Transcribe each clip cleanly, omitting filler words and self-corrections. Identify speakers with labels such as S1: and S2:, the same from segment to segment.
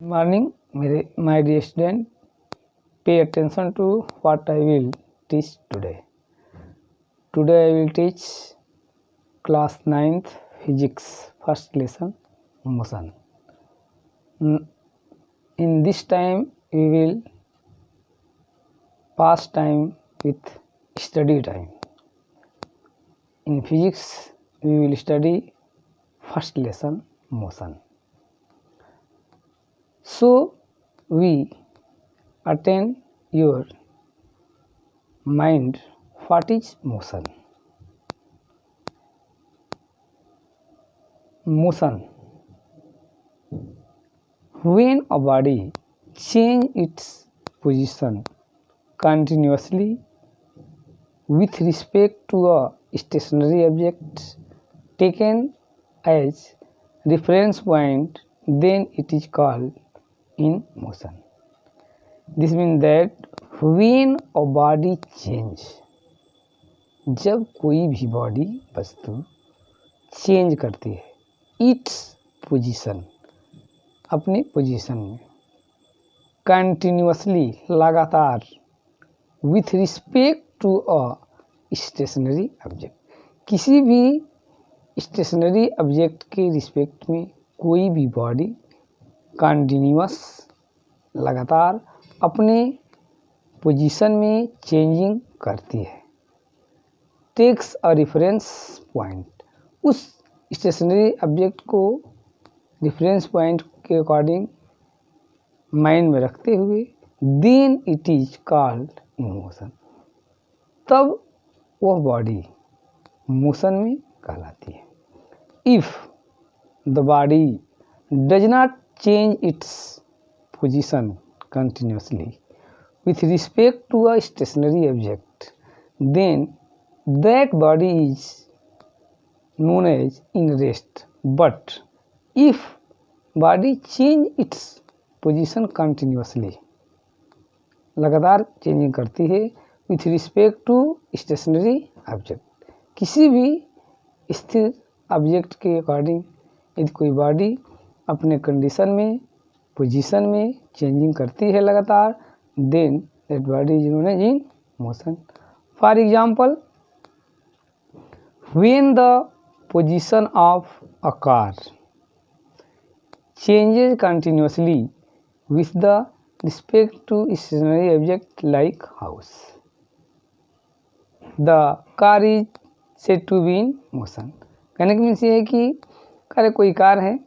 S1: Morning मेरे my dear student, pay attention to what I will teach today. Today I will teach class 9th physics first lesson motion. In this time we will pass time with study time. In physics we will study first lesson motion. So we attend your mind what is motion. Motion, when a body change its position continuously with respect to a stationary object taken as reference point, then it is called in motion. This means that when a body change, जब कोई भी body वस्तु change करती है its position, अपने position में, continuously लगातार, with respect to a stationary object, किसी भी स्टेशनरी ऑब्जेक्ट के रिस्पेक्ट में कोई भी बॉडी कंटिन्यूअस लगातार अपने पोजीशन में चेंजिंग करती है। टेक्स अ रेफरेंस पॉइंट, उस स्टेशनरी ऑब्जेक्ट को रेफरेंस पॉइंट के अकॉर्डिंग माइंड में रखते हुए, then it is called in motion, तब वह बॉडी मोशन में कहलाती है। If the body does not change its position continuously with respect to a stationary object, then that body is known as in rest. But if body change its position continuously, लगातार changing करती है with respect to stationary object, किसी भी स्थिर object के according यदि कोई body अपने कंडीशन में, पोजीशन में चेंजिंग करती है लगातार, then that body is known as in motion. For example, when the position of a car changes continuously with the respect to stationary object like house, the car is said to be in motion. कहने का means ये है कि कोई car है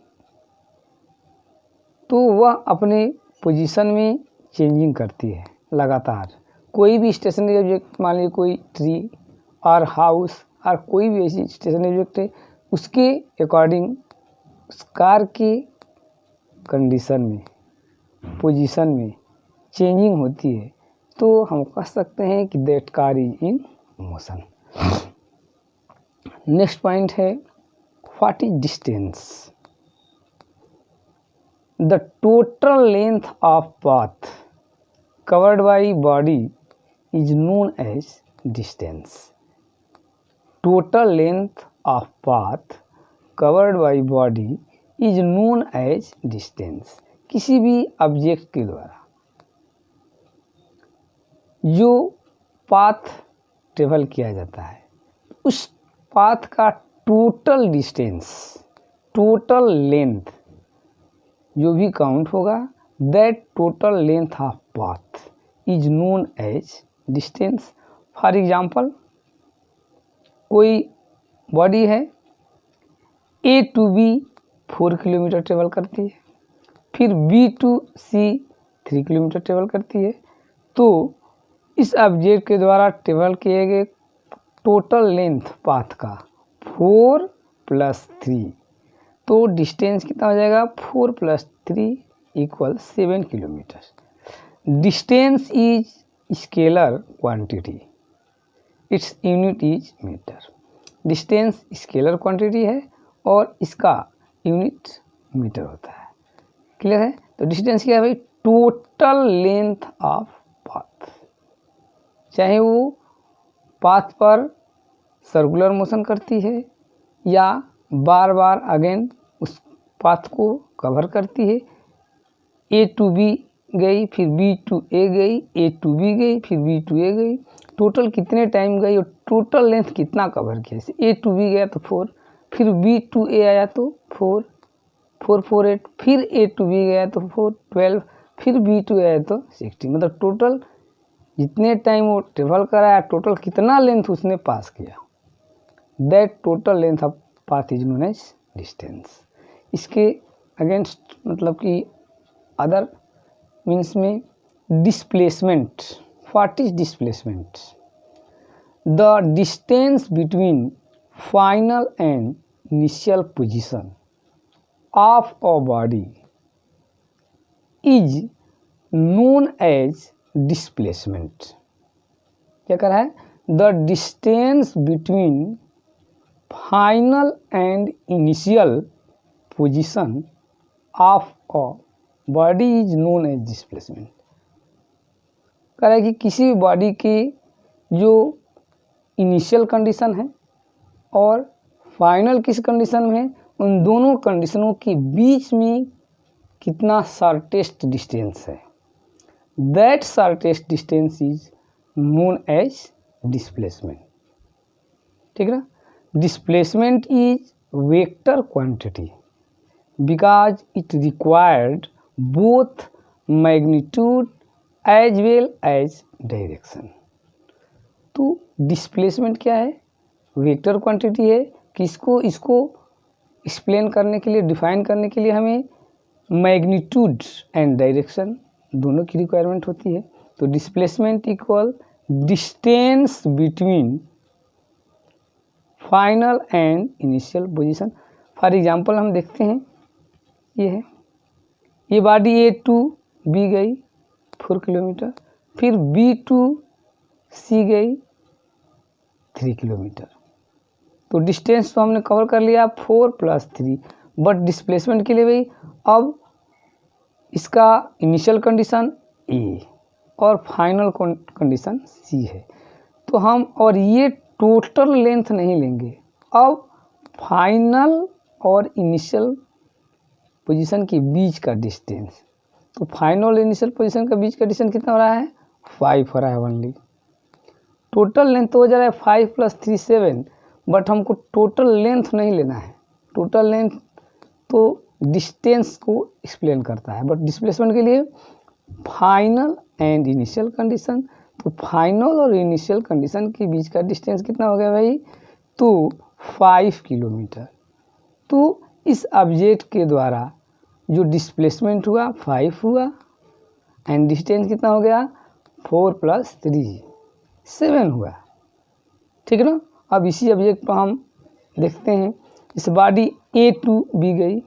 S1: तो वह अपने पोजीशन में चेंजिंग करती है लगातार। कोई भी स्टेशनरी ऑब्जेक्ट, मान लीजिए कोई ट्री और हाउस और कोई भी ऐसी स्टेशनरी ऑब्जेक्ट है, उसके अकॉर्डिंग उस कार के कंडीशन में, पोजीशन में चेंजिंग होती है, तो हम कह सकते हैं कि that car is in motion. Next point है what is distance. The total length of path covered by body is known as distance. Total length of path covered by body is known as distance. किसी भी object के द्वारा जो path travel किया जाता है, उस पाथ का टोटल डिस्टेंस, टोटल लेंथ जो भी काउंट होगा, that total length of path is known as distance. For example, कोई बॉडी है A to B 4 kilometre travel करती है, फिर B to C 3 kilometre travel करती है, तो इस ऑब्जेक्ट के द्वारा ट्रेवल किए गए टोटल लेंथ पाथ का 4 + 3, तो डिस्टेंस कितना हो जाएगा? 4 + 3 = 7 kilometre. Distance is scalar quantity, its unit is metre. Distance scalar quantity है और इसका यूनिट मीटर होता है। क्लियर है? तो डिस्टेंस क्या है भाई? टोटल लेंथ ऑफ पाथ, चाहे वो पाथ पर सर्कुलर मोशन करती है या बार बार अगेन उस पाथ को कवर करती है, ए टू बी गई, फिर बी टू ए गई, ए टू बी गई, फिर बी टू ए गई, टोटल कितने टाइम गई और टोटल लेंथ कितना कवर किया। जैसे ए टू बी गया तो 4, फिर बी टू ए आया तो 4, 4 4 8, फिर ए टू बी गया तो 4 12, फिर बी टू ए आया तो 16। मतलब टोटल जितने टाइम वो ट्रेवल कराया, टोटल कितना लेंथ उसने पास किया, that total length of path is known as distance. इसके अगेंस्ट मतलब कि अदर मीन्स में displacement, what is displacement? The distance between final and initial position of a body is known as displacement. क्या कर रहा है? The distance between final and initial position of a body is known as displacement. कह रहा है कि किसी भी बॉडी की जो इनिशियल कंडीशन है और फाइनल किस कंडीशन में है, उन दोनों कंडीशनों के बीच में कितना शॉर्टेस्ट डिस्टेंस है, that shortest distance is known as displacement. ठीक है ना? Displacement is vector quantity because it required both magnitude as well as direction. तो डिस्प्लेसमेंट क्या है? वेक्टर क्वांटिटी है। किसको इसको एक्सप्लेन करने के लिए, डिफाइन करने के लिए हमें मैग्नीट्यूड एंड डायरेक्शन दोनों की रिक्वायरमेंट होती है। तो displacement equal distance between final and initial position. For example हम देखते हैं, ये है, ये बॉडी ए टू बी गई 4 किलोमीटर, फिर बी टू सी गई 3 किलोमीटर। तो डिस्टेंस तो हमने कवर कर लिया 4 + 3, बट डिस्प्लेसमेंट के लिए भाई अब इसका इनिशियल कंडीशन ए और फाइनल कंडीशन सी है। तो हम और ये टोटल लेंथ नहीं लेंगे, अब फाइनल और इनिशियल पोजीशन के बीच का डिस्टेंस। तो फाइनल और इनिशियल पोजीशन के बीच का डिस्टेंस कितना हो रहा है? 5 हो रहा है ओनली। टोटल लेंथ तो हो जा रहा है 5 + 3 7, बट हमको टोटल लेंथ नहीं लेना है। टोटल लेंथ तो डिस्टेंस को एक्सप्लेन करता है, बट डिस्प्लेसमेंट के लिए फाइनल एंड इनिशियल कंडीशन। तो फाइनल और इनिशियल कंडीशन के बीच का डिस्टेंस कितना हो गया भाई? तो 5 किलोमीटर। तो इस ऑब्जेक्ट के द्वारा जो डिस्प्लेसमेंट हुआ 5 हुआ एंड डिस्टेंस कितना हो गया? 4 + 3 7 हुआ। ठीक है ना? अब इसी ऑब्जेक्ट पर हम देखते हैं, इस बॉडी ए टू बी गई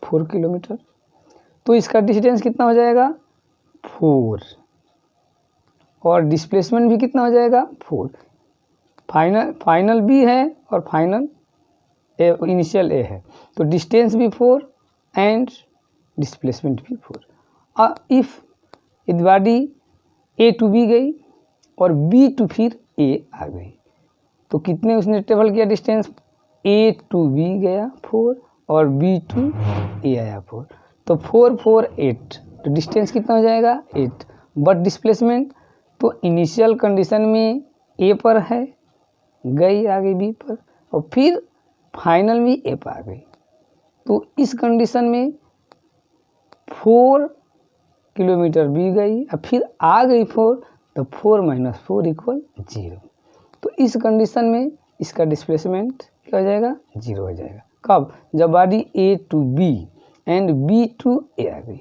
S1: 4 किलोमीटर, तो इसका डिस्टेंस कितना हो जाएगा? 4, और डिस्प्लेसमेंट भी कितना हो जाएगा? 4। फाइनल बी है और फाइनल ए इनिशियल ए है, तो डिस्टेंस भी 4 एंड डिस्प्लेसमेंट भी 4। If body A to B गई और बी टू फिर ए आ गई, तो कितने उसने ट्रेवल किया डिस्टेंस? ए टू बी गया 4 और बी टू ए आया 4, तो 4 4 8, तो डिस्टेंस कितना हो जाएगा? 8। बट डिस्प्लेसमेंट तो इनिशियल कंडीशन में ए पर है, गई आ गई बी पर, और फिर फाइनल भी ए पर आ गई। तो इस कंडीशन में 4 किलोमीटर बी गई और फिर आ गई 4, तो 4 - 4 = 0। तो इस कंडीशन में इसका डिस्प्लेसमेंट क्या हो जाएगा? 0 हो जाएगा। कब? जब body A to B and B to A आ गई।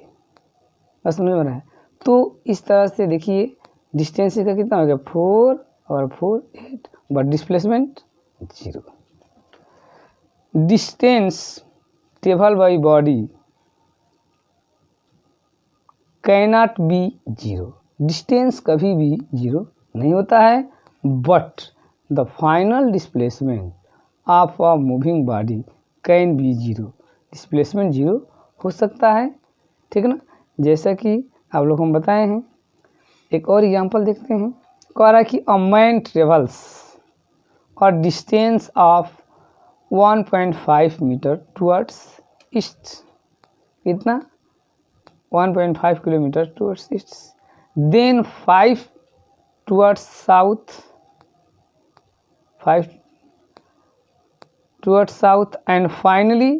S1: बस समझ में रहा है? तो इस तरह से देखिए डिस्टेंस का कितना हो गया? 4 और 4 8, but displacement 0। Distance travel by body cannot be 0। Distance कभी भी 0 नहीं होता है, but the final displacement of a moving body can be 0। Displacement 0 हो सकता है। ठीक है ना? जैसा कि आप लोग हम बताए हैं, एक और एग्जांपल देखते हैं। कह रहा है कि अ मैन ट्रेवल्स और distance of 1.5 metre towards east. कितना? 1.5 kilometer towards east, then 5 towards south, 5 towards south, and finally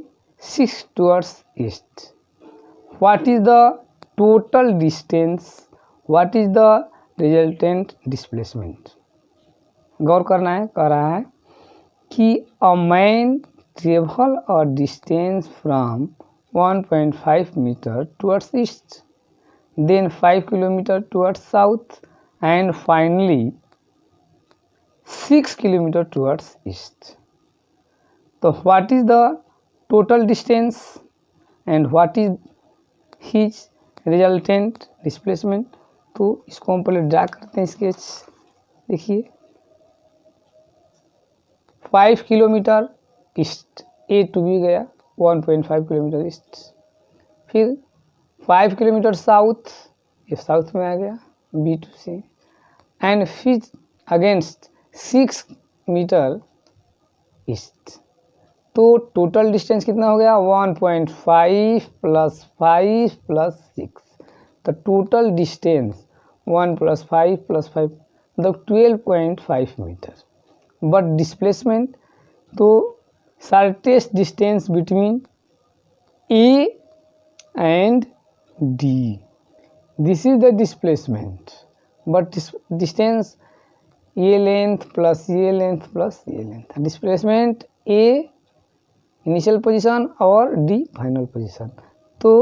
S1: 6 towards east. What is the total distance? What is the resultant displacement? गौर करना है, कह रहा है कि a man travel a distance from 1.5 meter towards east, then 5 kilometer towards south, and finally 6 kilometer towards east. So what is the total distance and what is his resultant displacement? तो इसको हम पहले ड्रा करते हैं sketch. देखिए 5 kilometre east, A to B गया 1.5 kilometre east, फिर 5 kilometre south, ये साउथ में आ गया बी टू सी, एंड फिर अगेंस्ट 6 मीटर ईस्ट। तो टोटल डिस्टेंस कितना हो गया? 1.5 प्लस 5 प्लस 6। तो टोटल डिस्टेंस 1 प्लस 5 प्लस 5 मतलब 12.5 मीटर। बट डिस्प्लेसमेंट, तो shortest distance between A and D, this is the displacement. But distance ये लेंथ प्लस ये लेंथ प्लस ये length, displacement A initial position और डी फाइनल पोजीशन। तो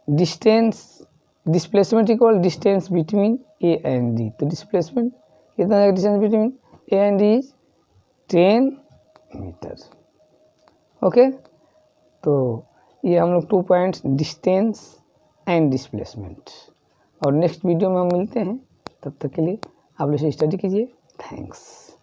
S1: distance, displacement equal distance between A and D. तो displacement कितना है? Distance between A and D is 10 metre. Okay, तो ये हम लोग 2 पॉइंट्स, डिस्टेंस एंड डिस्प्लेसमेंट, और नेक्स्ट वीडियो में हम मिलते हैं। तब तक के लिए आप लोग स्टडी कीजिए। थैंक्स।